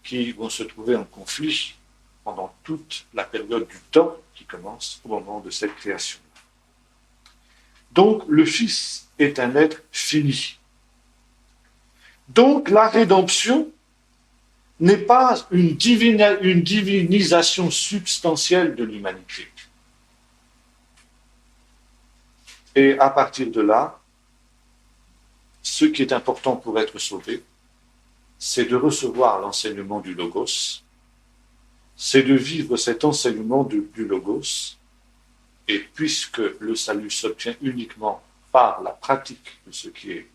qui vont se trouver en conflit pendant toute la période du temps qui commence au moment de cette création. Donc le Fils est un être fini. Donc la rédemption n'est pas une divinisation substantielle de l'humanité. Et à partir de là, ce qui est important pour être sauvé, c'est de recevoir l'enseignement du Logos, c'est de vivre cet enseignement du Logos, et puisque le salut s'obtient uniquement par la pratique de ce qui est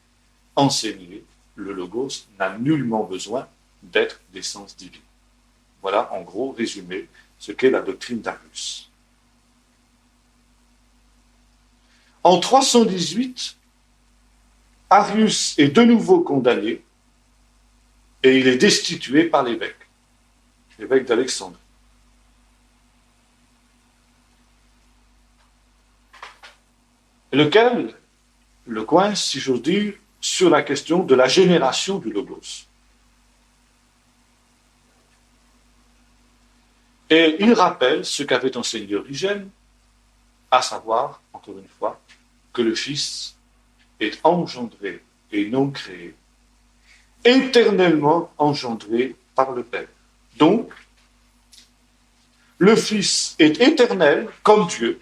enseigné, le Logos n'a nullement besoin d'être d'essence divine. Voilà, en gros, résumé, ce qu'est la doctrine d'Arius. En 318, Arius est de nouveau condamné et il est destitué par l'évêque d'Alexandrie. Lequel le coince, si j'ose dire, sur la question de la génération du Logos. Et il rappelle ce qu'avait enseigné Origène, à savoir, encore une fois, que le Fils est engendré et non créé, éternellement engendré par le Père. Donc, le Fils est éternel comme Dieu,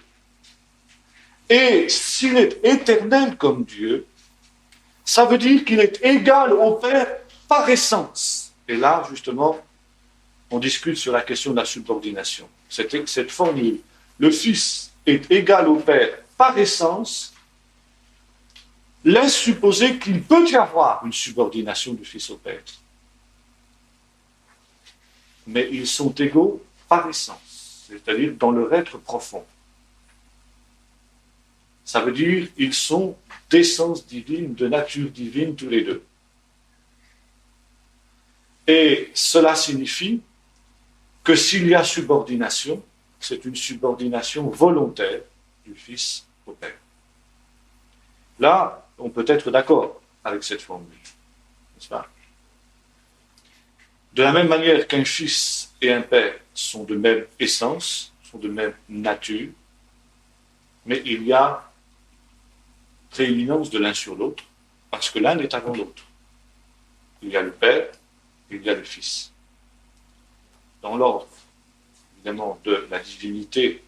et s'il est éternel comme Dieu, ça veut dire qu'il est égal au Père par essence. Et là, justement, on discute sur la question de la subordination. Cette formule, le Fils est égal au Père par essence, laisse supposer qu'il peut y avoir une subordination du Fils au Père. Mais ils sont égaux par essence, c'est-à-dire dans leur être profond. Ça veut dire qu'ils sont d'essence divine, de nature divine, tous les deux. Et cela signifie que s'il y a subordination, c'est une subordination volontaire du Fils au Père. Là, on peut être d'accord avec cette formule, n'est-ce pas? De la même manière qu'un fils et un père sont de même essence, sont de même nature, mais il y a prééminence de l'un sur l'autre, parce que l'un est avant l'autre. Il y a le Père, il y a le Fils. Dans l'ordre, évidemment, de la divinité,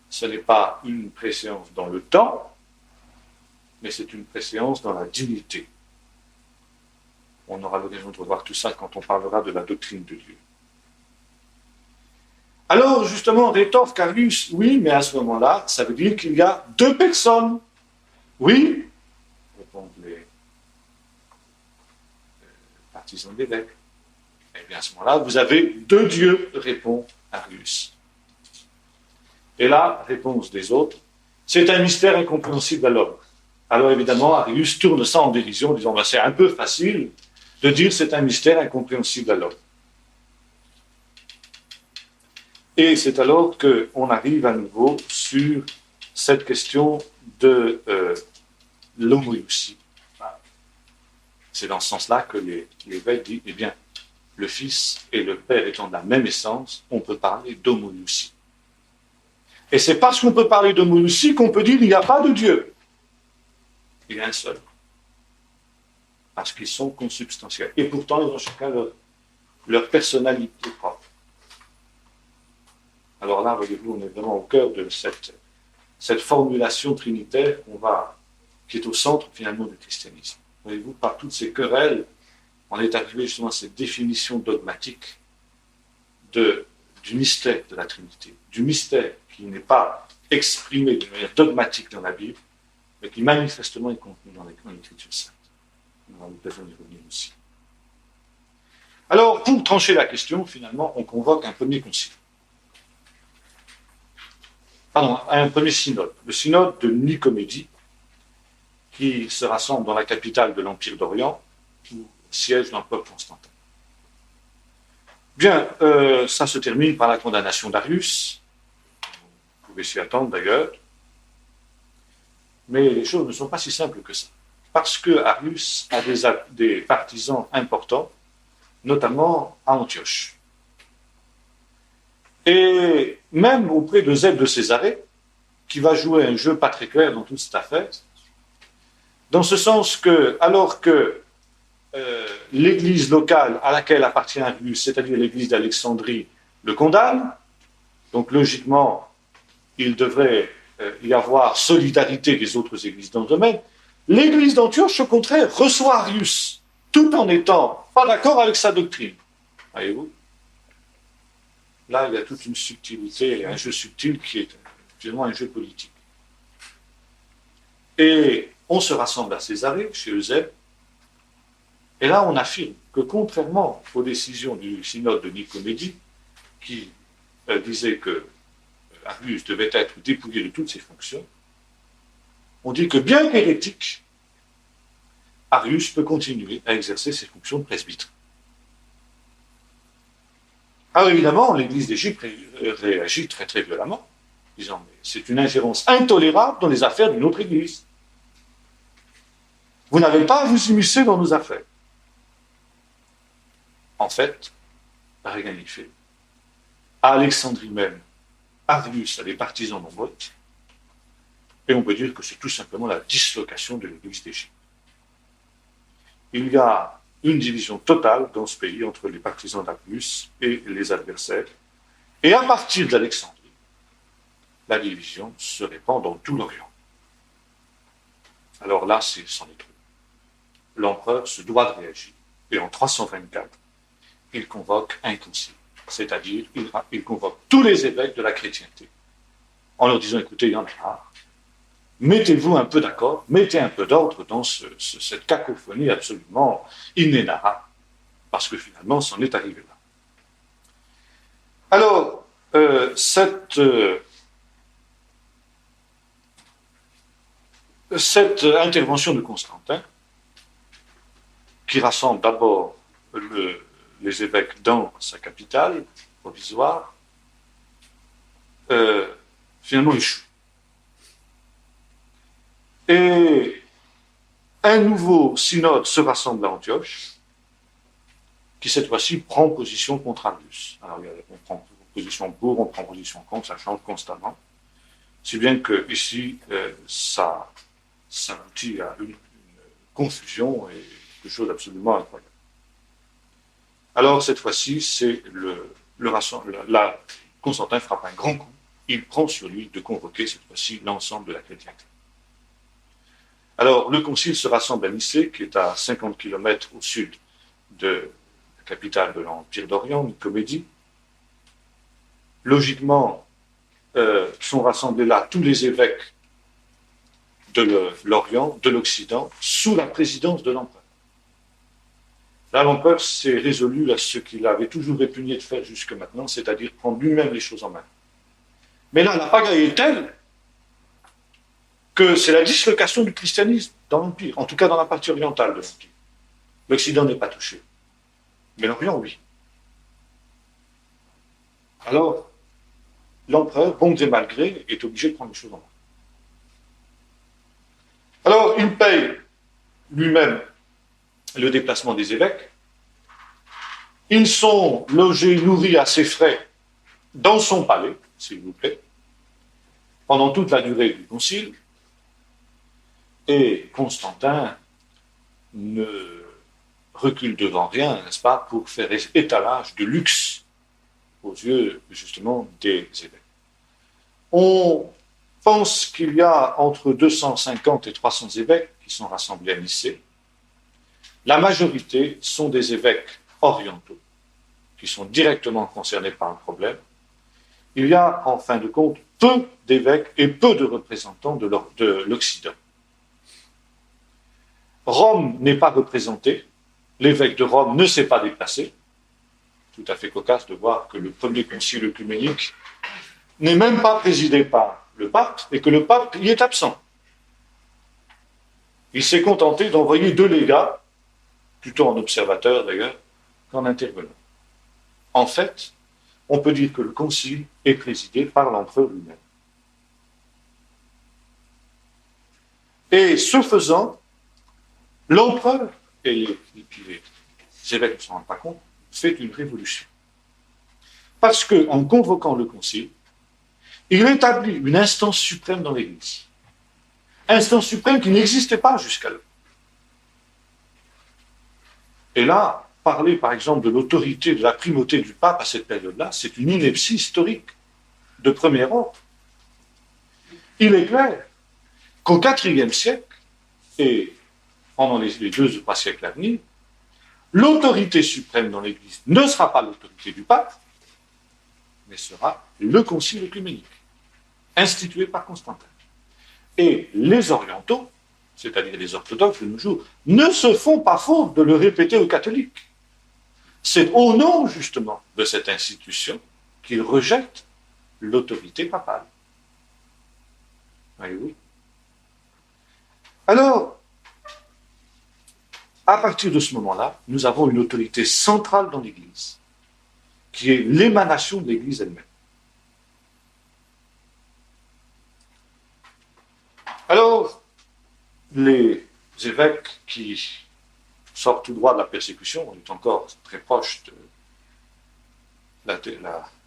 ce n'est pas une préséance dans le temps, mais c'est une préséance dans la dignité. On aura l'occasion de revoir tout ça quand on parlera de la doctrine de Dieu. Alors, justement, rétorque Arius, oui, mais à ce moment-là, ça veut dire qu'il y a deux personnes. Oui, répondent les partisans de l'évêque. Eh bien, à ce moment-là, vous avez deux dieux, répond Arius. Et la réponse des autres, C'est un mystère incompréhensible à l'homme. Alors évidemment, Arius tourne ça en dérision, disant ben, c'est un peu facile de dire c'est un mystère incompréhensible à l'homme. Et c'est alors qu'on arrive à nouveau sur cette question de l'homoïousie. C'est dans ce sens-là que l'évêque dit, eh bien, le Fils et le Père étant de la même essence, on peut parler d'homoïousie. Et c'est parce qu'on peut parler d'homoïousie qu'on peut dire qu'il n'y a pas de Dieu. Il y a un seul. Parce qu'ils sont consubstantiels. Et pourtant, ils ont chacun leur personnalité propre. Alors là, voyez-vous, on est vraiment au cœur de cette formulation trinitaire qui est au centre finalement du christianisme. Voyez-vous, par toutes ces querelles, on est arrivé justement à cette définition dogmatique du mystère de la Trinité, du mystère qui n'est pas exprimé de manière dogmatique dans la Bible, mais qui manifestement est contenu dans l'Écriture sainte. Nous devons y revenir aussi. Alors, pour trancher la question, finalement, on convoque un premier concile. Pardon, un premier synode, le synode de Nicomédie, qui se rassemble dans la capitale de l'Empire d'Orient, où siège l'empereur Constantin. Bien, ça se termine par la condamnation d'Arius. Vous pouvez s'y attendre d'ailleurs. Mais les choses ne sont pas si simples que ça. Parce que Arius a des partisans importants, notamment à Antioche. Et même auprès de Zèle de Césarée, qui va jouer un jeu pas très clair dans toute cette affaire, dans ce sens que, alors que l'église locale à laquelle appartient Arius, c'est-à-dire l'église d'Alexandrie, le condamne, donc logiquement, il devrait y avoir solidarité des autres églises dans le domaine, l'église d'Antioche, au contraire, reçoit Arius, tout en n'étant pas d'accord avec sa doctrine. Voyez-vous ? Là, il y a toute une subtilité, un jeu subtil qui est finalement un jeu politique. Et on se rassemble à Césarée, chez Eusèbe, et là on affirme que contrairement aux décisions du synode de Nicomédie, qui disait que Arius devait être dépouillé de toutes ses fonctions, on dit que bien qu'hérétique, Arius peut continuer à exercer ses fonctions de presbytre. Alors évidemment, l'Église d'Égypte réagit très très violemment, disant mais c'est une ingérence intolérable dans les affaires d'une autre Église. Vous n'avez pas à vous immiscer dans nos affaires. En fait, rien n'y fait. À Alexandrie même, Arius a des partisans nombreux, et on peut dire que c'est tout simplement la dislocation de l'Église d'Égypte. Il y a une division totale dans ce pays entre les partisans d'Arius et les adversaires. Et à partir d'Alexandrie, la division se répand dans tout l'Orient. Alors là, c'en est trop. L'empereur se doit de réagir. Et en 324, il convoque un concile. C'est-à-dire, il convoque tous les évêques de la chrétienté. En leur disant, écoutez, il y en a marre. Mettez-vous un peu d'accord, mettez un peu d'ordre dans cette cacophonie absolument inénarrable. Parce que finalement, c'en est arrivé là. Alors, cette intervention de Constantin, qui rassemble d'abord les évêques dans sa capitale provisoire, finalement échoue. Et un nouveau synode se rassemble à Antioche, qui cette fois-ci prend position contre Arius. Alors on prend position pour, on prend position contre, ça change constamment. Si bien que ici, ça aboutit à une confusion et quelque chose d'absolument incroyable. Alors cette fois-ci, c'est Constantin frappe un grand coup. Il prend sur lui de convoquer cette fois-ci l'ensemble de la chrétienté. Alors le concile se rassemble à Nicée, qui est à 50 km au sud de la capitale de l'Empire d'Orient, Nicomédie. Logiquement, sont rassemblés là tous les évêques de l'Orient, de l'Occident, sous la présidence de l'empereur. Là, l'empereur s'est résolu à ce qu'il avait toujours répugné de faire jusque maintenant, c'est-à-dire prendre lui-même les choses en main. Mais là, la pagaille est telle que c'est la dislocation du christianisme dans l'Empire, en tout cas dans la partie orientale de l'Empire. L'Occident n'est pas touché, mais l'Orient, oui. Alors, l'empereur, bon gré mal gré, est obligé de prendre les choses en main. Alors, il paye lui-même le déplacement des évêques. Ils sont logés, nourris à ses frais dans son palais, s'il vous plaît, pendant toute la durée du concile. Et Constantin ne recule devant rien, n'est-ce pas, pour faire étalage de luxe aux yeux, justement, des évêques. On pense qu'il y a entre 250 et 300 évêques qui sont rassemblés à Nicée. La majorité sont des évêques orientaux, qui sont directement concernés par le problème. Il y a, en fin de compte, peu d'évêques et peu de représentants de l'Occident. Rome n'est pas représentée, l'évêque de Rome ne s'est pas déplacé. Tout à fait cocasse de voir que le premier concile œcuménique n'est même pas présidé par le pape et que le pape y est absent. Il s'est contenté d'envoyer 2 légats, plutôt en observateur d'ailleurs, qu'en intervenant. En fait, on peut dire que le concile est présidé par l'empereur lui-même. Et ce faisant, l'empereur, et les évêques ne s'en rendent pas compte, fait une révolution. Parce qu'en convoquant le concile, il établit une instance suprême dans l'Église. Instance suprême qui n'existait pas jusqu'alors. Et là, parler par exemple de l'autorité, de la primauté du pape à cette période-là, c'est une ineptie historique de premier ordre. Il est clair qu'au IVe siècle, et pendant les 2 ou 3 siècles à venir, l'autorité suprême dans l'Église ne sera pas l'autorité du pape, mais sera le concile œcuménique, institué par Constantin. Et les orientaux, c'est-à-dire les orthodoxes de nos jours, ne se font pas faute de le répéter aux catholiques. C'est au nom, justement, de cette institution qu'ils rejettent l'autorité papale. Oui. Alors, à partir de ce moment-là, nous avons une autorité centrale dans l'Église, qui est l'émanation de l'Église elle-même. Alors, les évêques qui sortent tout droit de la persécution, on est encore très proche de la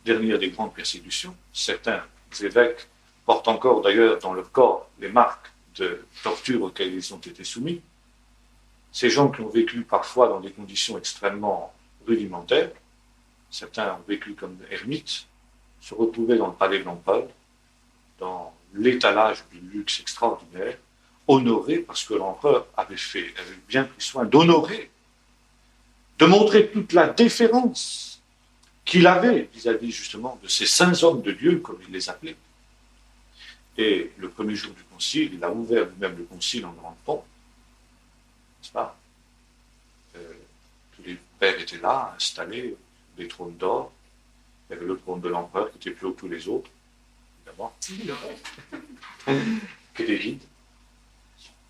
dernière des grandes persécutions. Certains évêques portent encore d'ailleurs dans leur corps les marques de torture auxquelles ils ont été soumis. Ces gens qui ont vécu parfois dans des conditions extrêmement rudimentaires, certains ont vécu comme ermites, se retrouvaient dans le palais de l'empereur, dans l'étalage du luxe extraordinaire, honorés parce que l'empereur avait bien pris soin d'honorer, de montrer toute la déférence qu'il avait vis-à-vis justement de ces saints hommes de Dieu, comme il les appelait. Et le premier jour du concile, il a ouvert lui-même le concile en grande pompe, n'est-ce pas? Tous les pères étaient là, installés, des trônes d'or. Il y avait le trône de l'empereur qui était plus haut que tous les autres, évidemment, qui était vide.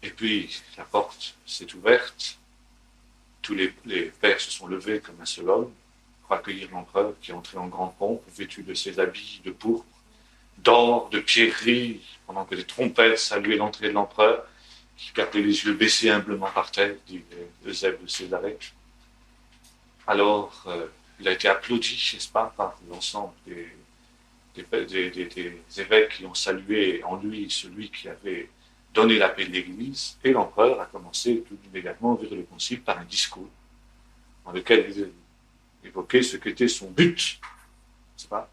Et puis la porte s'est ouverte, tous les pères se sont levés comme un seul homme pour accueillir l'empereur qui est entré en grande pompe, vêtu de ses habits de pourpre, d'or, de pierreries, pendant que les trompettes saluaient l'entrée de l'empereur, qui gardait les yeux baissés humblement par terre, dit Eusèbe de Césarée. Alors, il a été applaudi, n'est-ce pas, par l'ensemble des évêques qui ont salué en lui celui qui avait donné la paix de l'Église, et l'empereur a commencé tout immédiatement à ouvrir le concile par un discours dans lequel il évoquait ce qu'était son but, n'est-ce pas,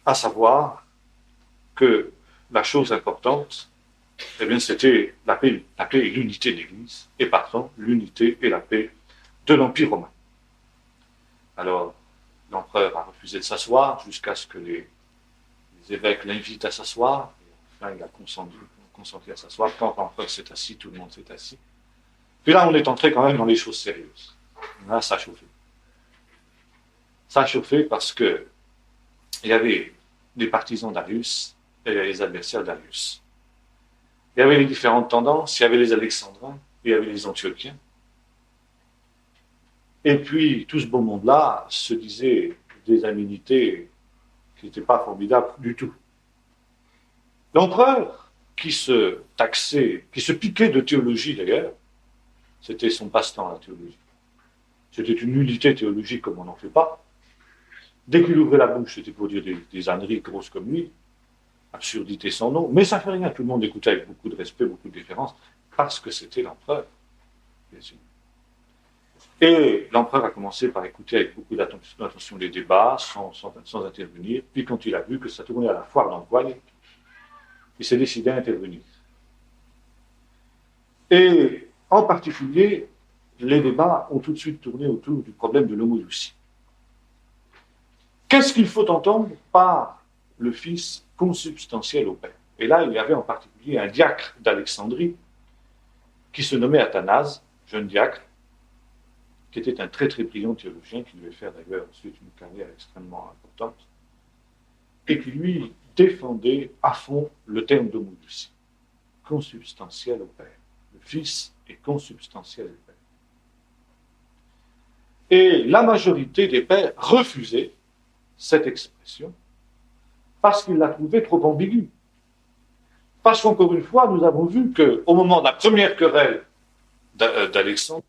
à savoir que la chose importante, eh bien, c'était la paix et l'unité de l'Église, et partant, l'unité et la paix de l'Empire romain. Alors, l'empereur a refusé de s'asseoir jusqu'à ce que les évêques l'invitent à s'asseoir, et enfin, il a consenti à s'asseoir. Quand l'empereur s'est assis, tout le monde s'est assis. Puis là, on est entré quand même dans les choses sérieuses. Là, ça a chauffé. Ça a chauffé parce que il y avait des partisans d'Arius et les adversaires d'Arius. Il y avait les différentes tendances, il y avait les Alexandrins, il y avait les Antiochiens. Et puis, tout ce beau monde-là se disait des aménités qui n'étaient pas formidables du tout. L'empereur, qui se taxait, qui se piquait de théologie d'ailleurs, c'était son passe-temps, la théologie. C'était une nullité théologique comme on n'en fait pas. Dès qu'il ouvrait la bouche, c'était pour dire des âneries grosses comme lui, absurdité sans nom, mais ça ne fait rien, tout le monde écoutait avec beaucoup de respect, beaucoup de déférence, parce que c'était l'empereur, bien sûr. Et l'empereur a commencé par écouter avec beaucoup d'attention les débats, sans intervenir, puis quand il a vu que ça tournait à la foire dans le poil, il s'est décidé à intervenir. Et en particulier, les débats ont tout de suite tourné autour du problème de l'homoousie. Qu'est-ce qu'il faut entendre par le Fils consubstantiel au Père? Et là, il y avait en particulier un diacre d'Alexandrie qui se nommait Athanase, jeune diacre, qui était un très très brillant théologien, qui devait faire d'ailleurs ensuite une carrière extrêmement importante, et qui lui défendait à fond le terme d'homoousie, consubstantiel au Père. Le Fils est consubstantiel au Père. Et la majorité des pères refusaient cette expression parce qu'ils la trouvaient trop ambiguë. Parce qu'encore une fois, nous avons vu qu'au moment de la première querelle d'Alexandre,